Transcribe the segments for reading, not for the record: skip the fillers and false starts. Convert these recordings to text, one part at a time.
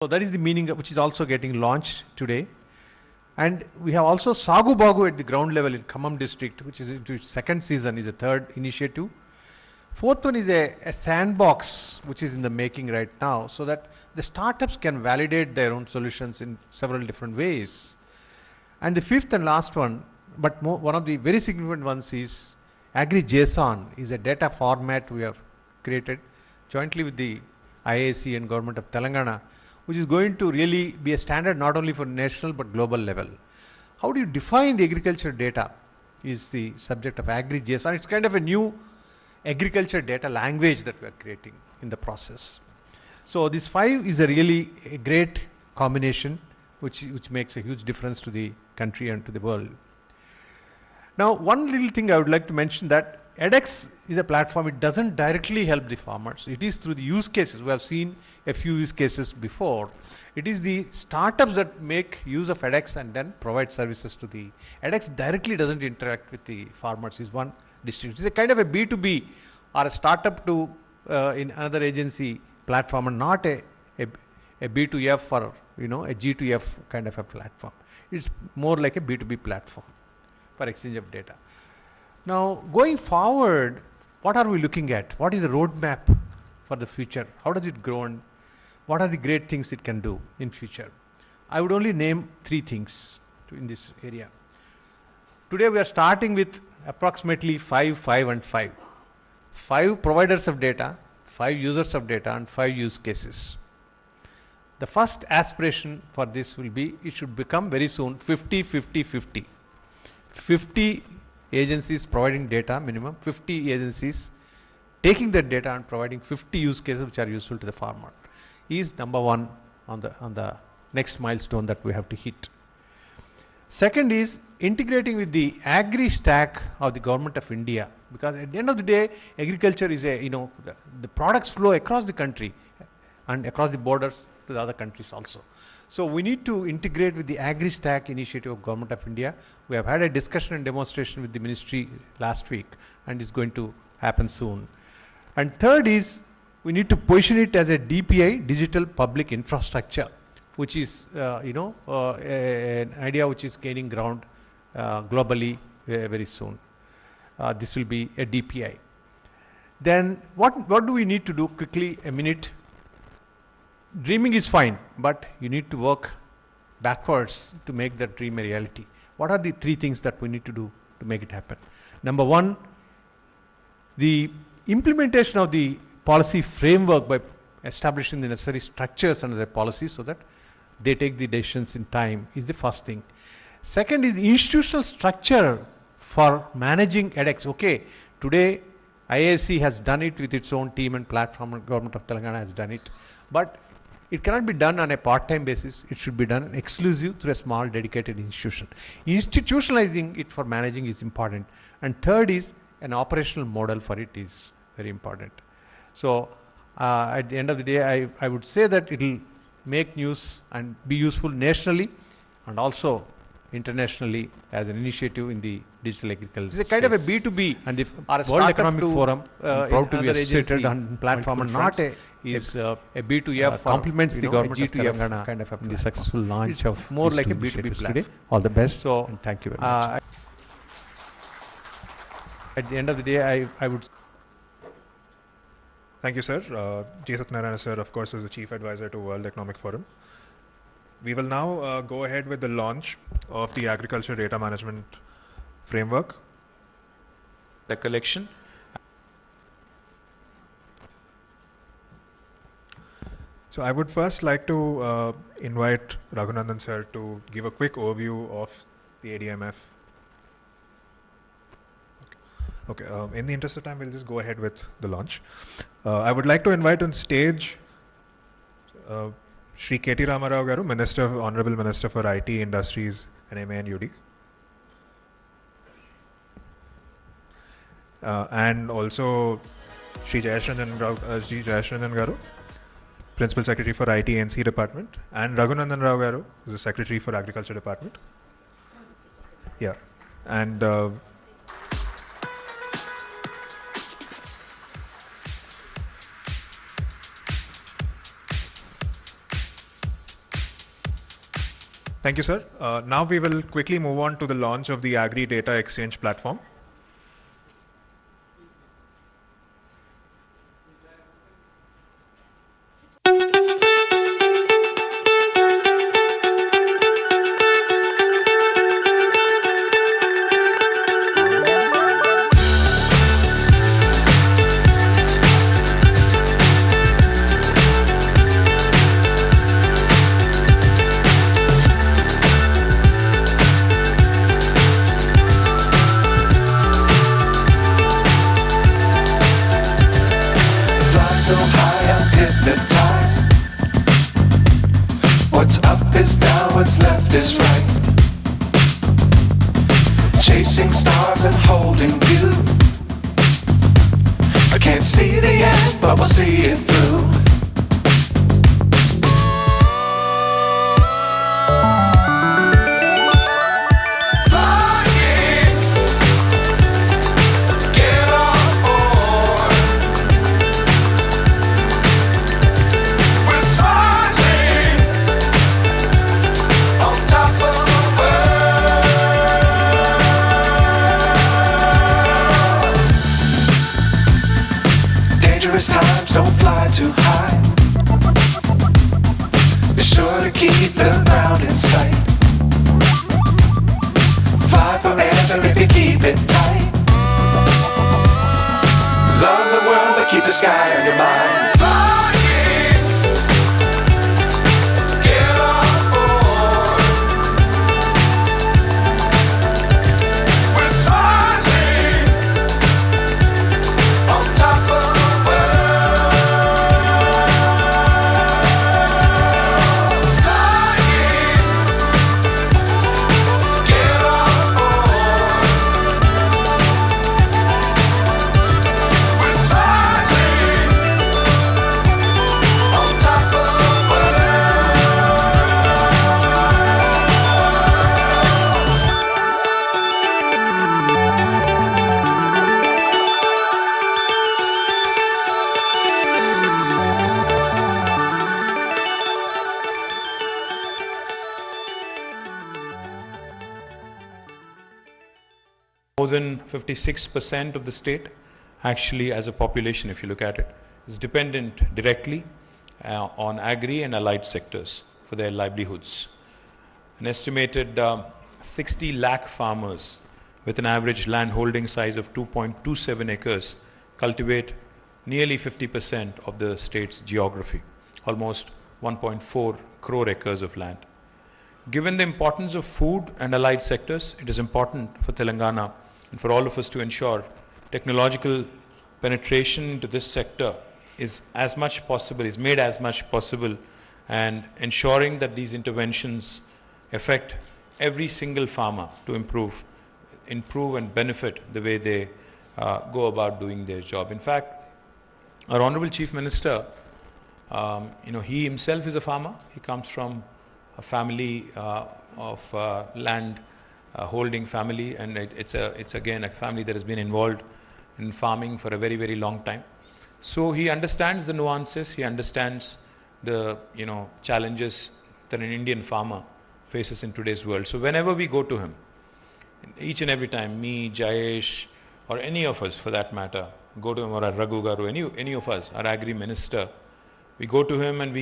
So that is the meaning which is also getting launched today. And we have also Sagu Bagu at the ground level in Khammam district, which is into its second season, is a third initiative. Fourth one is a sandbox, which is in the making right now, so that the startups can validate their own solutions in several different ways. And the fifth and last one, but one of the very significant ones is Gsdpla is a data format we have created jointly with the IAC and Government of Telangana, which is going to really be a standard not only for national but global level. How do you define the agriculture data is the subject of Gsdpla. It's kind of a new agriculture data language that we are creating in the process. So this 5 is a really a great combination which makes a huge difference to the country and to the world. Now, one little thing I would like to mention that edX is a platform, it doesn't directly help the farmers. It is through the use cases. We have seen a few use cases before. It is the startups that make use of edX and then provide services to the edX directly doesn't interact with the farmers is one distinction. It's a kind of a B2B or a startup to in another agency platform and not a B2F or a G2F kind of a platform. It's more like a B2B platform for exchange of data. Now, going forward, what are we looking at? What is the roadmap for the future? How does it grow and what are the great things it can do in future? I would only name 3 things in this area. Today we are starting with approximately 5, and 5. 5 providers of data, 5 users of data and 5 use cases. The first aspiration for this will be, it should become very soon 50-50-50. 50 agencies providing data minimum, 50 agencies taking that data and providing 50 use cases which are useful to the farmer is number 1 on the next milestone that we have to hit. Second is integrating with the agri stack of the Government of India, because at the end of the day agriculture is the products flow across the country and across the borders to the other countries also. So we need to integrate with the Agri Stack initiative of Government of India. We have had a discussion and demonstration with the ministry last week and it's going to happen soon. And third is we need to position it as a DPI, digital public infrastructure, which is an idea which is gaining ground globally very soon. This will be a DPI. Then what do we need to do quickly, a minute? Dreaming is fine, but you need to work backwards to make that dream a reality. What are the 3 things that we need to do to make it happen? Number 1, the implementation of the policy framework by establishing the necessary structures under the policy so that they take the decisions in time is the first thing. Second is the institutional structure for managing edX. Okay, today IAC has done it with its own team and platform and Government of Telangana has done it. But it cannot be done on a part-time basis. It should be done exclusive through a small dedicated institution. Institutionalizing it for managing is important. And third is an operational model for it is very important. So at the end of the day, I would say that it will make news and be useful nationally and also internationally as an initiative in the digital agriculture. It's a kind of a B2B and the World Economic Forum proud to be associated on platform and not a B2F complements the Government of Telangana kind of the successful launch of more like a B2B platform. All the best. So and thank you very much. At the end of the day, I would. Thank you, sir. Gsdpla, sir, of course, is the Chief Advisor to World Economic Forum. We will now go ahead with the launch of the Agriculture Data Management Framework. The collection. So I would first like to invite Raghunandan sir to give a quick overview of the ADMF. Okay. In the interest of time, we'll just go ahead with the launch. I would like to invite on stage Shri K.T. Ramarao Garu, Honorable Minister for IT, Industries and MA&UD. And also Shri Jayashranjan Garu, Principal Secretary for IT NC Department, and Raghunandan Rao Garu, who is the Secretary for Agriculture Department. Yeah, and Thank you, sir. Now we will quickly move on to the launch of the Agri Data Exchange platform. So high I'm hypnotized. What's up is down, what's left is right. Chasing stars and holding you. I can't see the end, but we'll see it through. Times don't fly too high. Be sure to keep the ground in sight. Fly forever if you keep it tight. Love the world but keep the sky on your mind. More than 56% of the state, actually as a population, if you look at it, is dependent directly on agri and allied sectors for their livelihoods. An estimated 60 lakh farmers with an average land holding size of 2.27 acres cultivate nearly 50% of the state's geography, almost 1.4 crore acres of land. Given the importance of food and allied sectors, it is important for Telangana and for all of us to ensure technological penetration into this sector is made as much possible, and ensuring that these interventions affect every single farmer to improve and benefit the way they go about doing their job. In fact, our Honorable Chief Minister, he himself is a farmer. He comes from a family of land holding family, and it's again a family that has been involved in farming for a very, very long time. So he understands the nuances, he understands the challenges that an Indian farmer faces in today's world. So whenever we go to him, each and every time, me, Jayesh, or any of us for that matter, go to him, or Raghu Garu, any of us, our agri minister, we go to him and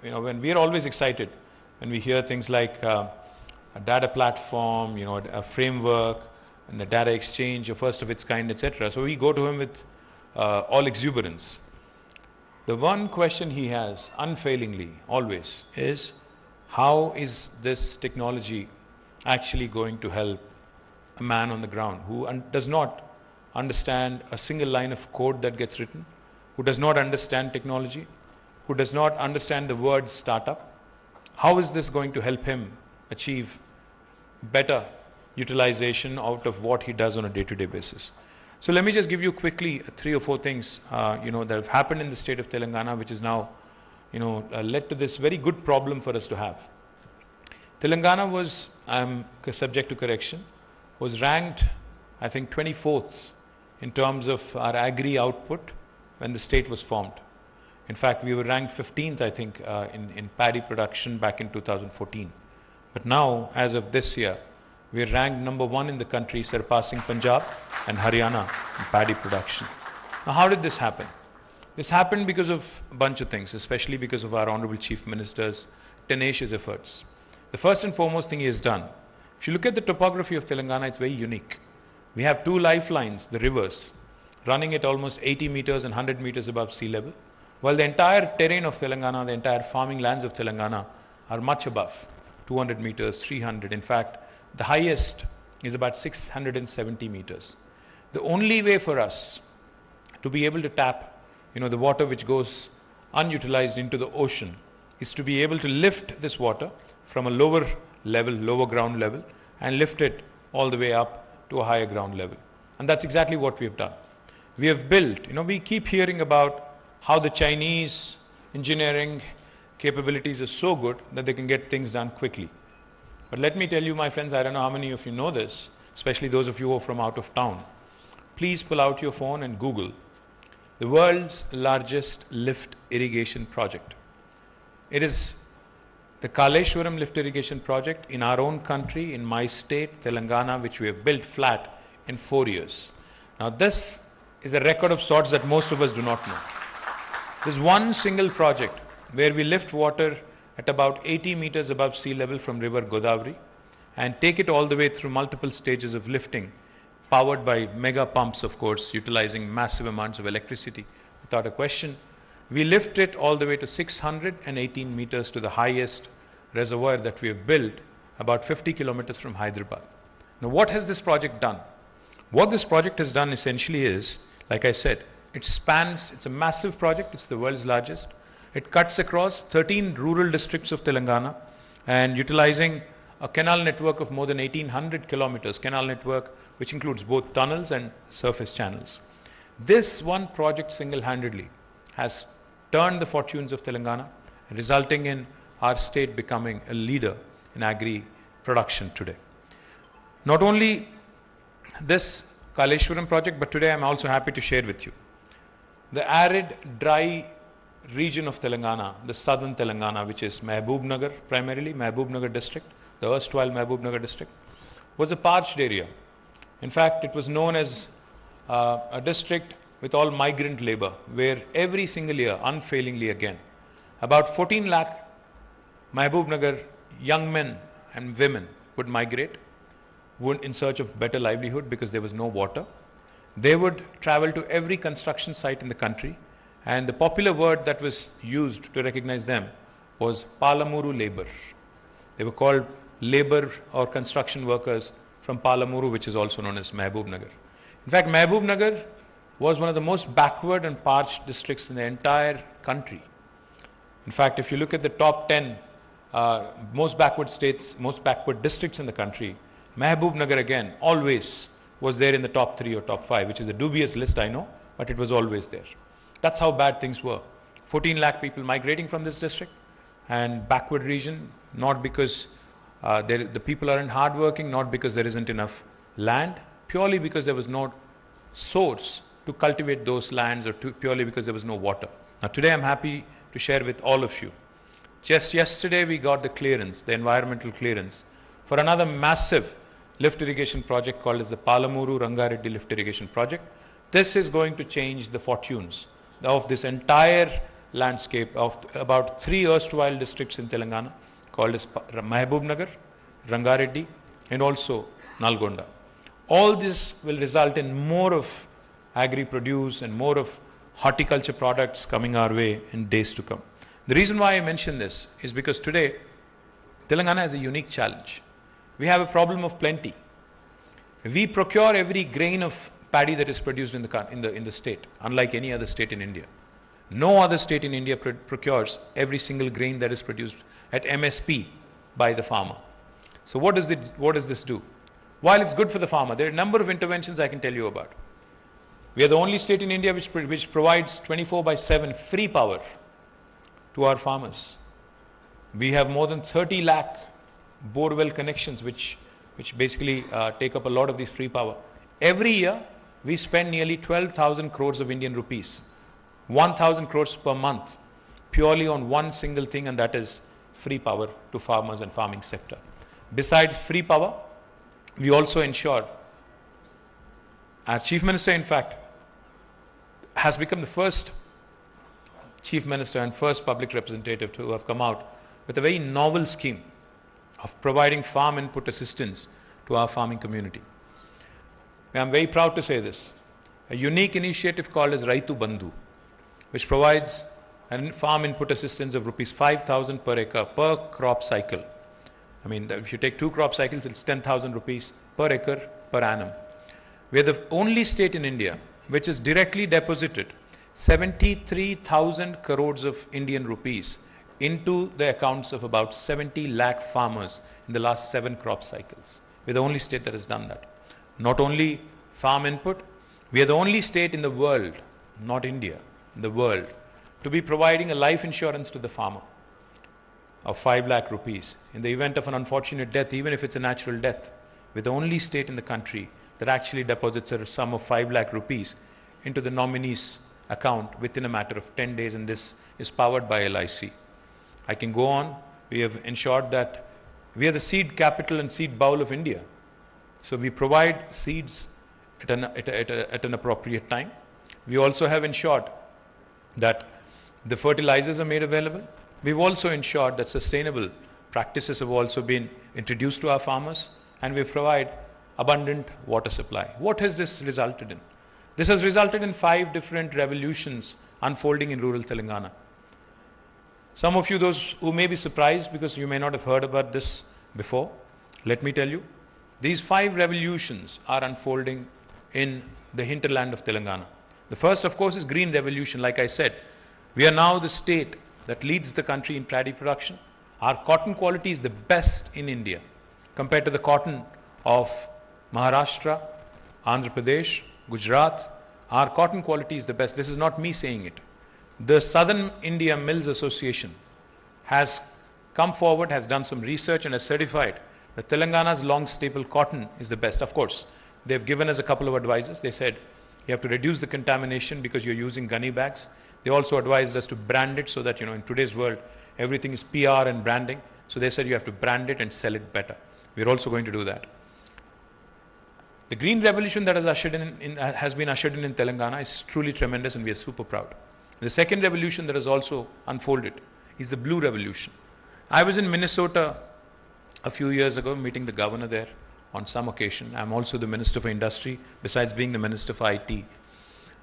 when we are always excited when we hear things like a data platform, a framework, and a data exchange, a first of its kind, etc. So we go to him with all exuberance. The one question he has, unfailingly, always, is how is this technology actually going to help a man on the ground who does not understand a single line of code that gets written, who does not understand technology, who does not understand the word startup? How is this going to help him achieve better utilization out of what he does on a day-to-day basis? So let me just give you quickly 3 or 4 things that have happened in the state of Telangana, which is now led to this very good problem for us to have. Telangana was, I'm subject to correction, was ranked, I think, 24th in terms of our agri output when the state was formed. In fact, we were ranked 15th, I think, in paddy production back in 2014. But now, as of this year, we are ranked number 1 in the country, surpassing Punjab and Haryana in paddy production. Now, how did this happen? This happened because of a bunch of things, especially because of our Honorable Chief Minister's tenacious efforts. The first and foremost thing he has done, if you look at the topography of Telangana, it's very unique. We have 2 lifelines, the rivers, running at almost 80 meters and 100 meters above sea level, while the entire terrain of Telangana, the entire farming lands of Telangana are much above, 200 meters, 300. In fact, the highest is about 670 meters. The only way for us to be able to tap the water which goes unutilized into the ocean is to be able to lift this water from a lower level, lower ground level, and lift it all the way up to a higher ground level. And that's exactly what we have done. We have built, we keep hearing about how the Chinese engineering capabilities are so good that they can get things done quickly. But let me tell you, my friends, I don't know how many of you know this, especially those of you who are from out of town. Please pull out your phone and Google the world's largest lift irrigation project. It is the Kaleshwaram lift irrigation project in our own country, in my state, Telangana, which we have built flat in 4 years. Now, this is a record of sorts that most of us do not know. There's one single project where we lift water at about 80 meters above sea level from river Godavari and take it all the way through multiple stages of lifting, powered by mega pumps, of course, utilizing massive amounts of electricity without a question. We lift it all the way to 618 meters to the highest reservoir that we have built, about 50 kilometers from Hyderabad. Now, what has this project done? What this project has done essentially is, like I said, it spans, it's a massive project, it's the world's largest. It cuts across 13 rural districts of Telangana and utilizing a canal network of more than 1800 kilometers, canal network which includes both tunnels and surface channels. This one project single-handedly has turned the fortunes of Telangana, resulting in our state becoming a leader in agri production today. Not only this Kaleshwaram project, but today I'm also happy to share with you the arid, dry region of Telangana, the southern Telangana, which is Mahbubnagar, primarily Mahbubnagar district, the erstwhile Mahbubnagar district, was a parched area. In fact, it was known as a district with all migrant labor, where every single year, unfailingly again, about 14 lakh Mahbubnagar young men and women would migrate in search of better livelihood because there was no water. They would travel to every construction site in the country, and the popular word that was used to recognize them was Palamuru labor. They were called labor or construction workers from Palamuru, which is also known as Mahbubnagar. In fact, Mahbubnagar was one of the most backward and parched districts in the entire country. In fact, if you look at the top 10 most backward states, most backward districts in the country, Mahbubnagar again always was there in the top 3 or top 5, which is a dubious list, I know, but it was always there. That's how bad things were. 14 lakh people migrating from this district, and backward region, not because the people aren't hardworking, not because there isn't enough land, purely because there was no source to cultivate those lands, or purely because there was no water. Now today I'm happy to share with all of you. Just yesterday we got the clearance, the environmental clearance, for another massive lift irrigation project called as the Palamuru Rangareddy lift irrigation project. This is going to change the fortunes of this entire landscape of about 3 erstwhile districts in Telangana called as Mahbubnagar, Rangareddy, and also Nalgonda. All this will result in more of agri-produce and more of horticulture products coming our way in days to come. The reason why I mention this is because today Telangana has a unique challenge. We have a problem of plenty. We procure every grain of paddy that is produced in the state, unlike any other state in India. No other state in India procures every single grain that is produced at MSP by the farmer. So what does this do? While it's good for the farmer, there are a number of interventions I can tell you about. We are the only state in India which provides 24/7 free power to our farmers. We have more than 30 lakh borewell connections which basically take up a lot of this free power. Every year, we spend nearly 12,000 crores of Indian rupees, 1,000 crores per month, purely on one single thing, and that is free power to farmers and farming sector. Besides free power, we also ensured, our Chief Minister in fact has become the first Chief Minister and first public representative to have come out with a very novel scheme of providing farm input assistance to our farming community. I'm very proud to say this. A unique initiative called as Raitu Bandhu, which provides a farm input assistance of rupees 5,000 per acre per crop cycle. I mean, if you take 2 crop cycles, it's 10,000 rupees per acre per annum. We are the only state in India which has directly deposited 73,000 crores of Indian rupees into the accounts of about 70 lakh farmers in the last 7 crop cycles. We're the only state that has done that. Not only farm input, we are the only state in the world, not India, in the world, to be providing a life insurance to the farmer of 5 lakh rupees in the event of an unfortunate death, even if it's a natural death. We're the only state in the country that actually deposits a sum of 5 lakh rupees into the nominee's account within a matter of 10 days, and this is powered by LIC. I can go on. We have ensured that we are the seed capital and seed bowl of India. So we provide seeds at an appropriate time. We also have ensured that the fertilizers are made available. We've also ensured that sustainable practices have also been introduced to our farmers, and we provide abundant water supply. What has this resulted in? This has resulted in 5 different revolutions unfolding in rural Telangana. Some of you, those who may be surprised because you may not have heard about this before, let me tell you, these 5 revolutions are unfolding in the hinterland of Telangana. The first, of course, is Green Revolution. Like I said, we are now the state that leads the country in paddy production. Our cotton quality is the best in India compared to the cotton of Maharashtra, Andhra Pradesh, Gujarat. Our cotton quality is the best. This is not me saying it. The Southern India Mills Association has come forward, has done some research and has certified that Telangana's long staple cotton is the best. Of course, they've given us a couple of advices. They said you have to reduce the contamination because you're using gunny bags. They also advised us to brand it so that, in today's world, everything is PR and branding. So they said you have to brand it and sell it better. We're also going to do that. The green revolution that has been ushered in Telangana is truly tremendous, and we are super proud. The second revolution that has also unfolded is the blue revolution. I was in Minnesota a few years ago meeting the governor there on some occasion. I'm also the Minister for Industry, besides being the Minister for IT.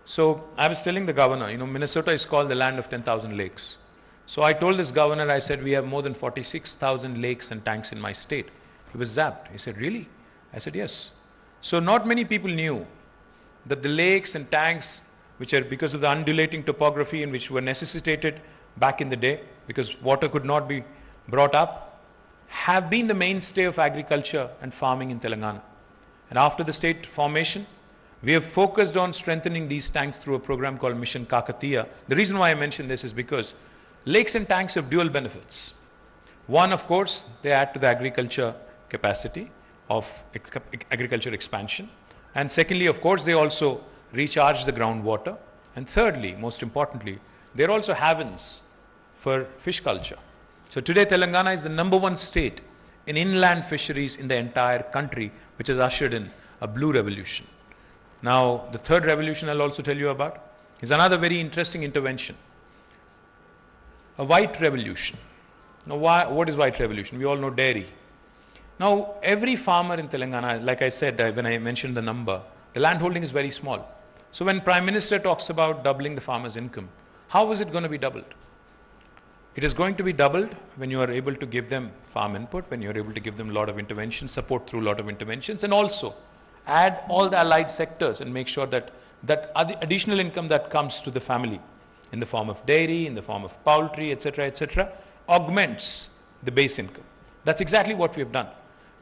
So I was telling the governor, Minnesota is called the land of 10,000 lakes. So I told this governor, I said, we have more than 46,000 lakes and tanks in my state. He was zapped. He said, really? I said, yes. So not many people knew that the lakes and tanks, which are because of the undulating topography and which were necessitated back in the day, because water could not be brought up, have been the mainstay of agriculture and farming in Telangana. And after the state formation, we have focused on strengthening these tanks through a program called Mission Kakatiya. The reason why I mention this is because lakes and tanks have dual benefits. One, of course, they add to the agriculture capacity of agriculture expansion. And secondly, of course, they also recharge the groundwater. And thirdly, most importantly, they're also havens for fish culture. So today, Telangana is the #1 state in inland fisheries in the entire country, which has ushered in a blue revolution. Now, the third revolution I'll also tell you about is another very interesting intervention. A white revolution. Now, what is white revolution? We all know dairy. Now, every farmer in Telangana, like I said, when I mentioned the number, the land holding is very small. So when Prime Minister talks about doubling the farmer's income, how is it going to be doubled? It is going to be doubled when you are able to give them farm input, when you're able to give them a lot of interventions, support through a lot of interventions, and also add all the allied sectors and make sure that additional income that comes to the family in the form of dairy, in the form of poultry, etc., augments the base income. That's exactly what we have done.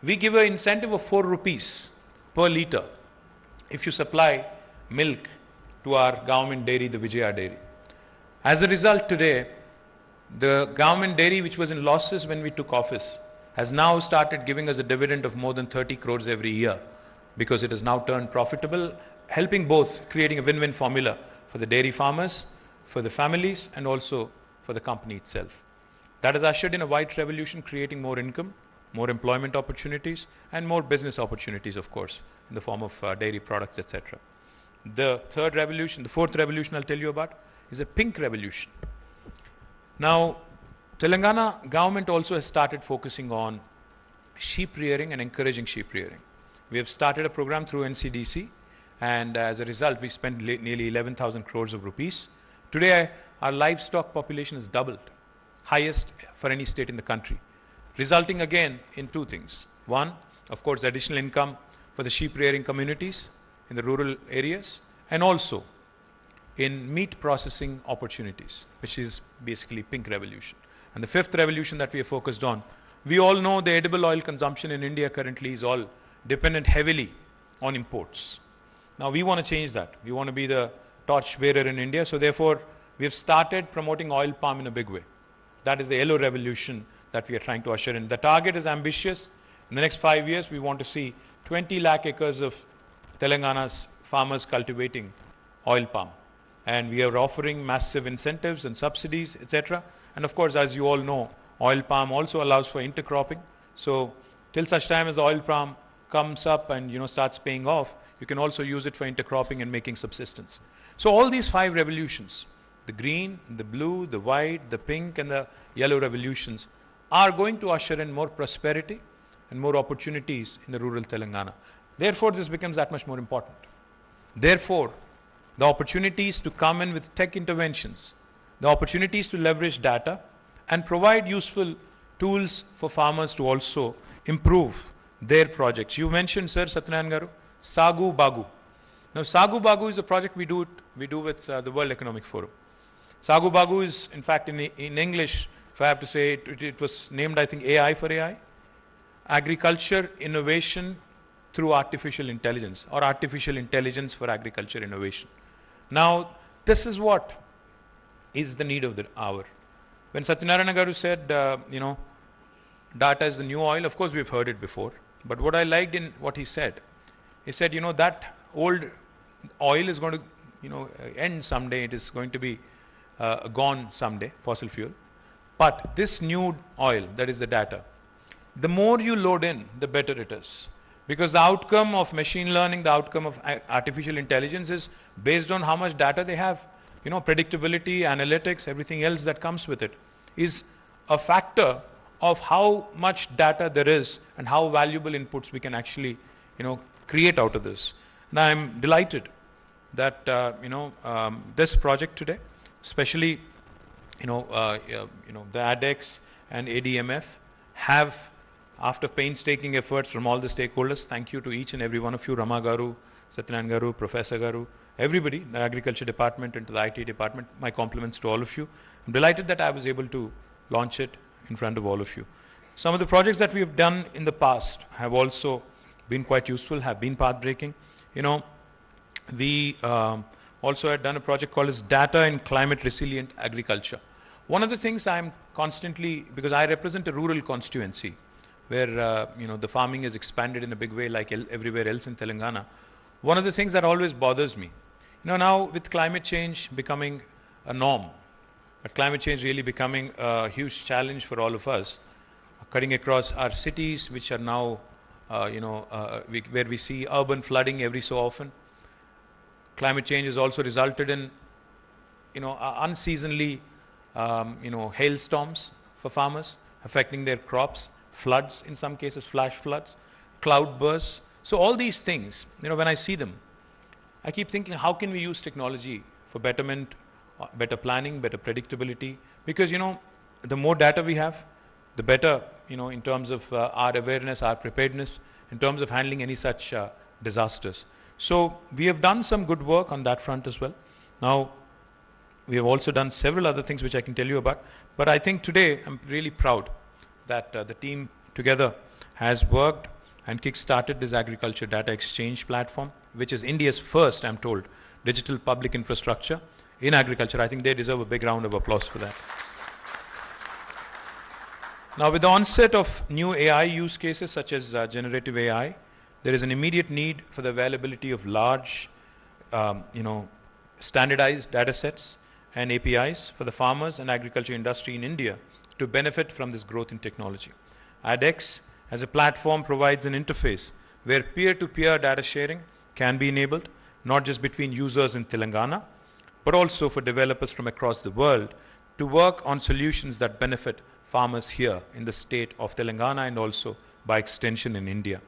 We give an incentive of 4 rupees per litre if you supply milk to our government dairy, the Vijaya dairy. As a result, today, the government dairy, which was in losses when we took office, has now started giving us a dividend of more than 30 crores every year, because it has now turned profitable, helping both, creating a win-win formula for the dairy farmers, for the families, and also for the company itself. That has ushered in a white revolution, creating more income more employment opportunities, and more business opportunities, of course, in the form of dairy products, etc. The fourth revolution I'll tell you about is a pink revolution. Now, Telangana government also has started focusing on sheep rearing and encouraging sheep rearing. We have started a program through NCDC, and as a result, we spent nearly 11,000 crores of rupees. Today, our livestock population has doubled, highest for any state in the country, resulting again in two things. One, of course, additional income for the sheep rearing communities in the rural areas, and also in meat processing opportunities, which is basically pink revolution. And the fifth revolution that we are focused on, we all know the edible oil consumption in India currently is all dependent heavily on imports. Now we want to change that. We want to be the torchbearer in India. So therefore, we have started promoting oil palm in a big way. That is the yellow revolution that we are trying to usher in. The target is ambitious. In the next 5 years, we want to see 20 lakh acres of Telangana's farmers cultivating oil palm. And we are offering massive incentives and subsidies, etc. And of course, as you all know, oil palm also allows for intercropping. So till such time as the oil palm comes up and starts paying off, you can also use it for intercropping and making subsistence. So all these 5 revolutions, the green, the blue, the white, the pink, and the yellow revolutions, are going to usher in more prosperity and more opportunities in the rural Telangana. Therefore, this becomes that much more important. Therefore, the opportunities to come in with tech interventions, the opportunities to leverage data and provide useful tools for farmers to also improve their projects. You mentioned, Sir Satyanarayan Garu, Sagu Bagu. Now, Sagu Bagu is a project we do with the World Economic Forum. Sagu Bagu is, in fact, in English, if I have to say, it was named, I think, AI for AI. Agriculture Innovation through Artificial Intelligence, or Artificial Intelligence for Agriculture Innovation. Now, this is what is the need of the hour. When Satyanarayan Garu said, data is the new oil, of course we've heard it before. But what I liked in what he said, that old oil is going to, end someday. It is going to be gone someday, fossil fuel. But this new oil, that is the data, the more you load in, the better it is. Because the outcome of machine learning, the outcome of artificial intelligence is based on how much data they have. Predictability, analytics, everything else that comes with it is a factor of how much data there is and how valuable inputs we can actually, create out of this. And I'm delighted that, this project today, especially, the ADEX and ADMF have, after painstaking efforts from all the stakeholders, thank you to each and every one of you, Rama Garu, Satyanarayan Garu, Professor Garu, everybody, the Agriculture Department and to the IT Department, my compliments to all of you. I'm delighted that I was able to launch it in front of all of you. Some of the projects that we have done in the past have also been quite useful, have been path-breaking. We also had done a project called as Data in Climate Resilient Agriculture. One of the things I'm constantly, because I represent a rural constituency where the farming is expanded in a big way like everywhere else in Telangana. One of the things that always bothers me, now with climate change becoming a norm, but climate change really becoming a huge challenge for all of us, cutting across our cities, which are now, where we see urban flooding every so often. Climate change has also resulted in, unseasonally, hailstorms for farmers, affecting their crops, floods, in some cases flash floods, cloud bursts. So all these things, when I see them, I keep thinking, how can we use technology for betterment, better planning, better predictability? Because, the more data we have, the better, in terms of our awareness, our preparedness, in terms of handling any such disasters. So we have done some good work on that front as well. Now, we have also done several other things which I can tell you about. But I think today, I'm really proud that the team together has worked and kick-started this agriculture data exchange platform, which is India's first, I'm told, digital public infrastructure in agriculture. I think they deserve a big round of applause for that. Now, with the onset of new AI use cases such as generative AI, there is an immediate need for the availability of large, standardized data sets and APIs for the farmers and agriculture industry in India to benefit from this growth in technology. ADEX as a platform provides an interface where peer-to-peer data sharing can be enabled, not just between users in Telangana, but also for developers from across the world to work on solutions that benefit farmers here in the state of Telangana and also by extension in India.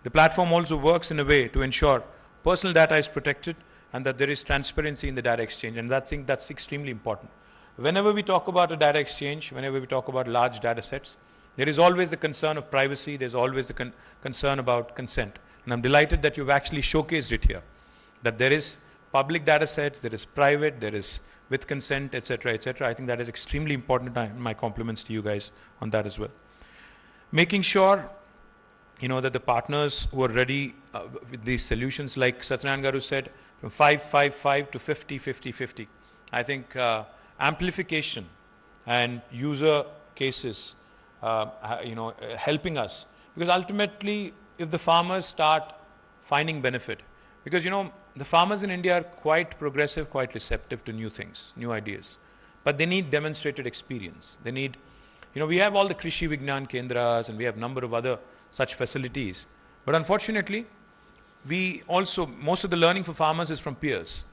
The platform also works in a way to ensure personal data is protected and that there is transparency in the data exchange, and I think that's extremely important. Whenever we talk about a data exchange, whenever we talk about large data sets, there is always the concern of privacy, there's always the concern about consent. And I'm delighted that you've actually showcased it here, that there is public data sets, there is private, there is with consent, etc., etc. I think that is extremely important, and my compliments to you guys on that as well. Making sure that the partners who are ready with these solutions, like Satyanarayan Garu said, from 5-5-5 to 50-50-50. I think amplification and user cases, helping us. Because ultimately, if the farmers start finding benefit, because the farmers in India are quite progressive, quite receptive to new things, new ideas. But they need demonstrated experience. They need, we have all the Krishi Vignan Kendras and we have a number of other such facilities. But unfortunately, most of the learning for farmers is from peers.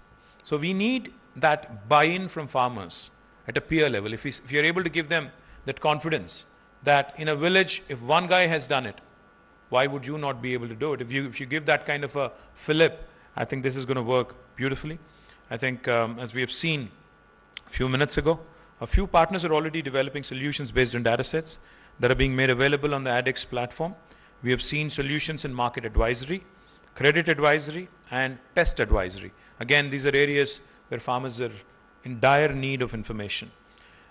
So we need that buy-in from farmers at a peer level. If you're able to give them that confidence that in a village, if one guy has done it, why would you not be able to do it? If you give that kind of a fillip, I think this is going to work beautifully. I think as we have seen a few minutes ago, a few partners are already developing solutions based on data sets that are being made available on the ADEX platform. We have seen solutions in market advisory, credit advisory, and pest advisory. Again, these are areas where farmers are in dire need of information.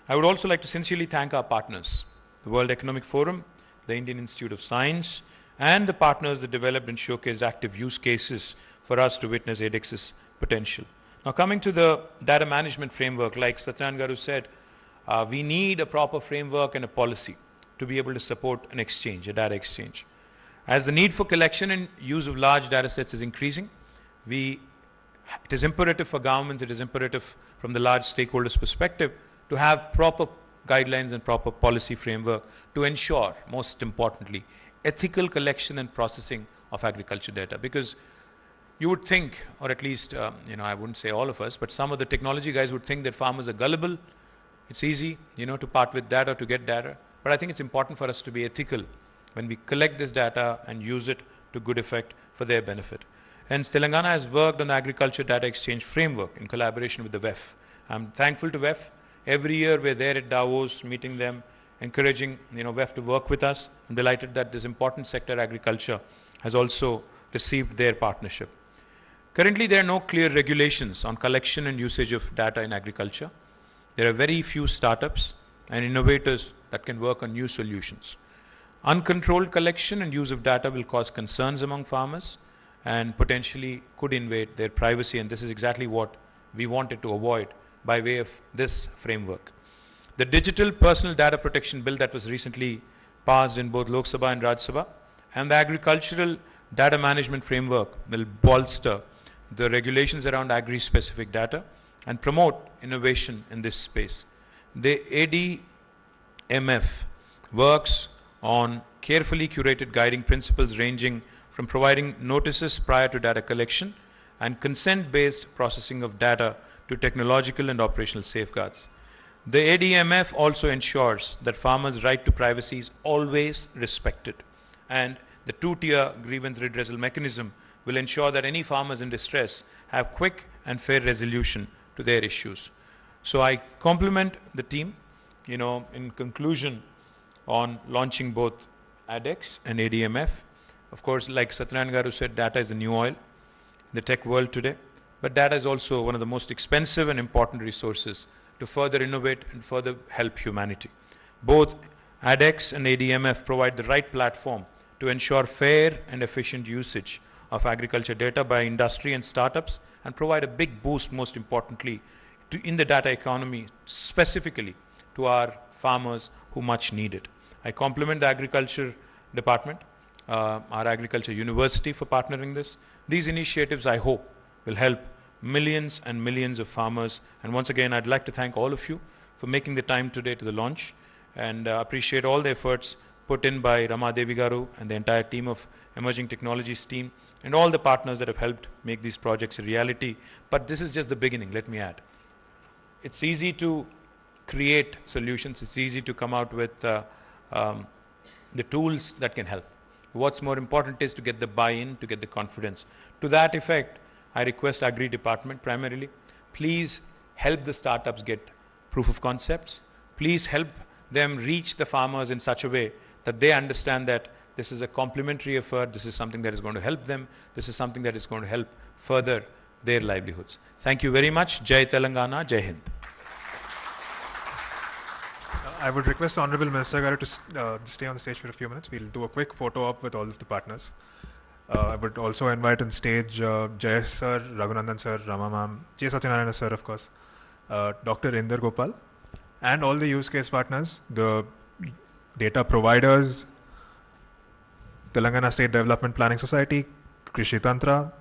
I would also like to sincerely thank our partners, the World Economic Forum, the Indian Institute of Science, and the partners that developed and showcased active use cases for us to witness ADEX's potential. Now, coming to the data management framework, like Satyanarayan Garu said, we need a proper framework and a policy to be able to support an exchange, a data exchange. As the need for collection and use of large data sets is increasing, it is imperative for governments, it is imperative from the large stakeholders' perspective to have proper guidelines and proper policy framework to ensure, most importantly, ethical collection and processing of agriculture data. Because you would think, or at least, I wouldn't say all of us, but some of the technology guys would think that farmers are gullible. It's easy, to part with data, to get data. But I think it's important for us to be ethical when we collect this data and use it to good effect for their benefit. Hence, Telangana has worked on the Agriculture Data Exchange Framework in collaboration with the WEF. I'm thankful to WEF. Every year we're there at Davos, meeting them, encouraging WEF to work with us. I'm delighted that this important sector, agriculture, has also received their partnership. Currently, there are no clear regulations on collection and usage of data in agriculture. There are very few startups and innovators that can work on new solutions. Uncontrolled collection and use of data will cause concerns among farmers and potentially could invade their privacy, and this is exactly what we wanted to avoid by way of this framework. The Digital Personal Data Protection Bill that was recently passed in both Lok Sabha and Rajya Sabha, and the Agricultural Data Management Framework will bolster the regulations around agri-specific data and promote innovation in this space. The ADMF works on carefully curated guiding principles ranging from providing notices prior to data collection and consent-based processing of data to technological and operational safeguards. The ADMF also ensures that farmers' right to privacy is always respected, and the two-tier grievance redressal mechanism will ensure that any farmers in distress have quick and fair resolution to their issues. So I compliment the team, in conclusion, on launching both ADEX and ADMF. Of course, like Satyanarayan Garu said, data is the new oil in the tech world today. But data is also one of the most expensive and important resources to further innovate and further help humanity. Both ADEX and ADMF provide the right platform to ensure fair and efficient usage of agriculture data by industry and startups, and provide a big boost, most importantly, in the data economy, specifically to our farmers who much need it. I compliment the Agriculture Department, our Agriculture University for partnering this. These initiatives, I hope, will help millions and millions of farmers. And once again, I'd like to thank all of you for making the time today to the launch, and appreciate all the efforts put in by Rama Devi Garu and the entire team of Emerging Technologies team and all the partners that have helped make these projects a reality. But this is just the beginning, let me add. It's easy to create solutions. It's easy to come out with the tools that can help. What's more important is to get the buy-in, to get the confidence. To that effect, I request Agri Department primarily, please help the startups get proof of concepts. Please help them reach the farmers in such a way that they understand that this is a complementary effort, this is something that is going to help them, this is something that is going to help further their livelihoods. Thank you very much. Jai Telangana, Jai Hind. I would request Honorable Minister Garu to stay on the stage for a few minutes. We'll do a quick photo op with all of the partners. I would also invite on stage Jay Sir, Raghunandan Sir, Rama Ma'am, J. Satyanarayana Sir, of course, Dr. Inder Gopal, and all the use case partners, the data providers, Telangana State Development Planning Society, Krishi Tantra,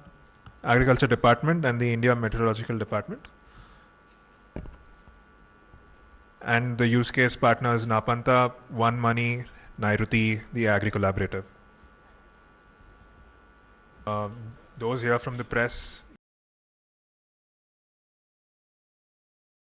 Agriculture Department, and the India Meteorological Department. And the use case partners Napanta, One Money, Nairuti, the Agri Collaborative. Those here from the press,